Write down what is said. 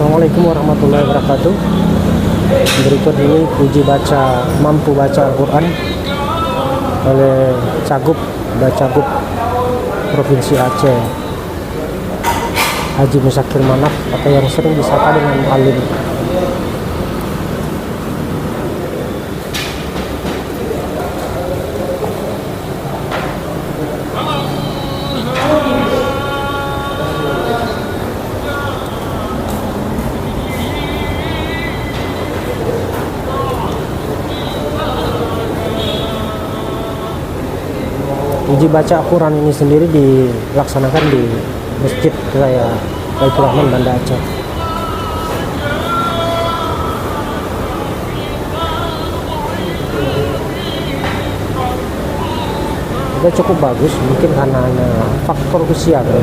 Assalamualaikum warahmatullahi wabarakatuh. Berikut ini uji baca mampu baca Al-Quran oleh Bacagub Provinsi Aceh, Haji Musakir Manaf atau yang sering disapa dengan Alim. Uji baca Al-Quran ini sendiri dilaksanakan di Masjid Raya Baitur Rahman, Banda Aceh. Itu cukup bagus, mungkin karena faktor usia kan.